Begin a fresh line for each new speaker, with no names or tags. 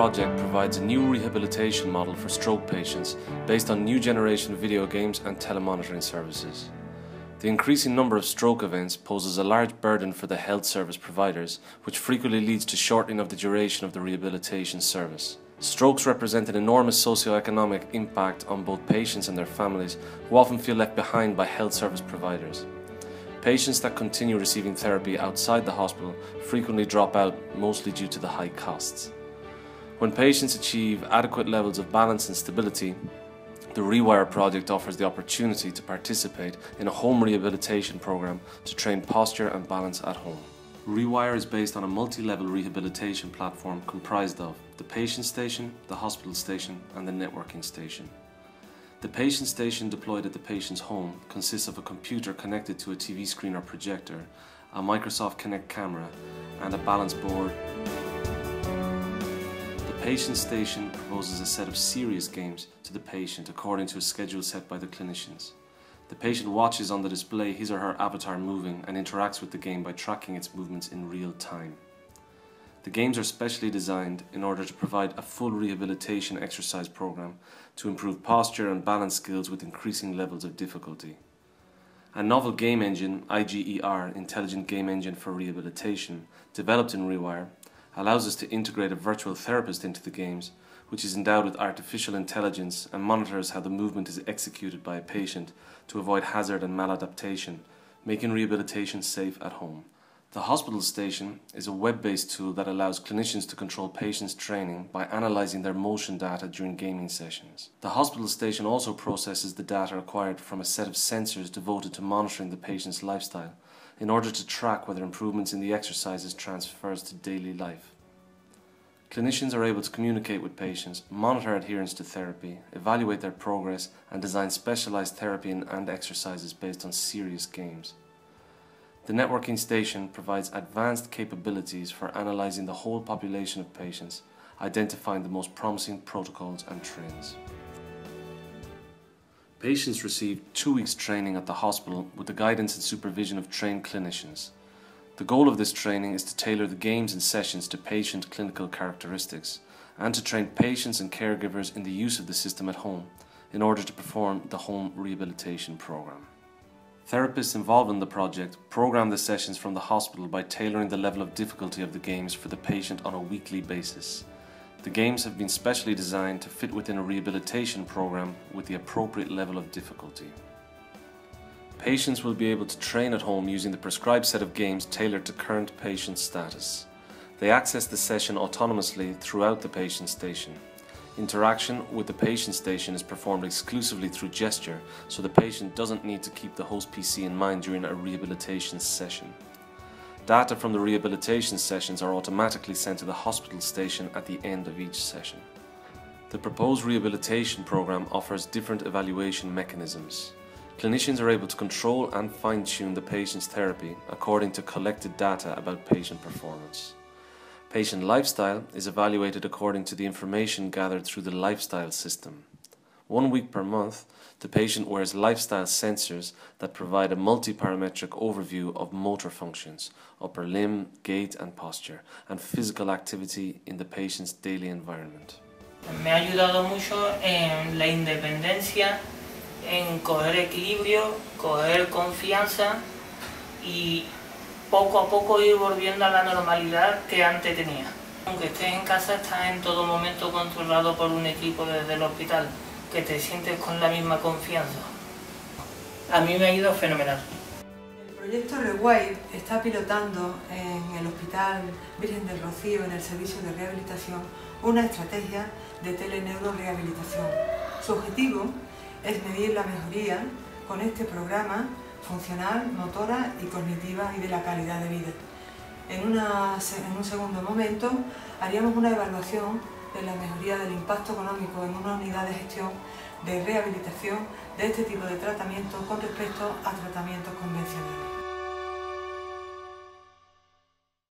project provides a new rehabilitation model for stroke patients based on new generation video games and telemonitoring services. The increasing number of stroke events poses a large burden for the health service providers, which frequently leads to shortening of the duration of the rehabilitation service. Strokes represent an enormous socio-economic impact on both patients and their families, who often feel left behind by health service providers. Patients that continue receiving therapy outside the hospital frequently drop out, mostly due to the high costs. When patients achieve adequate levels of balance and stability, the Rewire project offers the opportunity to participate in a home rehabilitation program to train posture and balance at home. Rewire is based on a multi-level rehabilitation platform comprised of the patient station, the hospital station, and the networking station. The patient station deployed at the patient's home consists of a computer connected to a TV screen or projector, a Microsoft Kinect camera, and a balance board. The patient station proposes a set of serious games to the patient according to a schedule set by the clinicians. The patient watches on the display his or her avatar moving and interacts with the game by tracking its movements in real time. The games are specially designed in order to provide a full rehabilitation exercise program to improve posture and balance skills with increasing levels of difficulty. A novel game engine, IGER, Intelligent Game Engine for Rehabilitation, developed in Rewire, allows us to integrate a virtual therapist into the games, which is endowed with artificial intelligence and monitors how the movement is executed by a patient to avoid hazard and maladaptation, making rehabilitation safe at home. The hospital station is a web-based tool that allows clinicians to control patients' training by analysing their motion data during gaming sessions. The hospital station also processes the data acquired from a set of sensors devoted to monitoring the patient's lifestyle in order to track whether improvements in the exercises transfers to daily life. Clinicians are able to communicate with patients, monitor adherence to therapy, evaluate their progress, and design specialised therapy and exercises based on serious games. The networking station provides advanced capabilities for analysing the whole population of patients, identifying the most promising protocols and trends. Patients receive 2 weeks training at the hospital with the guidance and supervision of trained clinicians. The goal of this training is to tailor the games and sessions to patient clinical characteristics and to train patients and caregivers in the use of the system at home in order to perform the home rehabilitation program. Therapists involved in the project program the sessions from the hospital by tailoring the level of difficulty of the games for the patient on a weekly basis. The games have been specially designed to fit within a rehabilitation program with the appropriate level of difficulty. Patients will be able to train at home using the prescribed set of games tailored to current patient status. They access the session autonomously throughout the patient station. Interaction with the patient station is performed exclusively through gesture, so the patient doesn't need to keep the host PC in mind during a rehabilitation session. Data from the rehabilitation sessions are automatically sent to the hospital station at the end of each session. The proposed rehabilitation program offers different evaluation mechanisms. Clinicians are able to control and fine-tune the patient's therapy according to collected data about patient performance. Patient lifestyle is evaluated according to the information gathered through the lifestyle system. 1 week per month, the patient wears lifestyle sensors that provide a multi-parametric overview of motor functions, upper limb, gait and posture, and physical activity in the patient's daily environment.
Me ha ayudado mucho en la independencia, en coger equilibrio, coger confianza y poco a poco ir volviendo a la normalidad que antes tenía. Aunque estés en casa, estás en todo momento controlado por un equipo desde el hospital, que te sientes con la misma confianza. A mí me ha ido fenomenal.
El proyecto Rewire está pilotando en el Hospital Virgen del Rocío, en el servicio de rehabilitación, una estrategia de teleneurorehabilitación. Su objetivo es medir la mejoría con este programa funcional, motora y cognitiva y de la calidad de vida. En un segundo momento haríamos una evaluación de la mejoría del impacto económico en una unidad de gestión de rehabilitación de este tipo de tratamiento con respecto a tratamientos convencionales.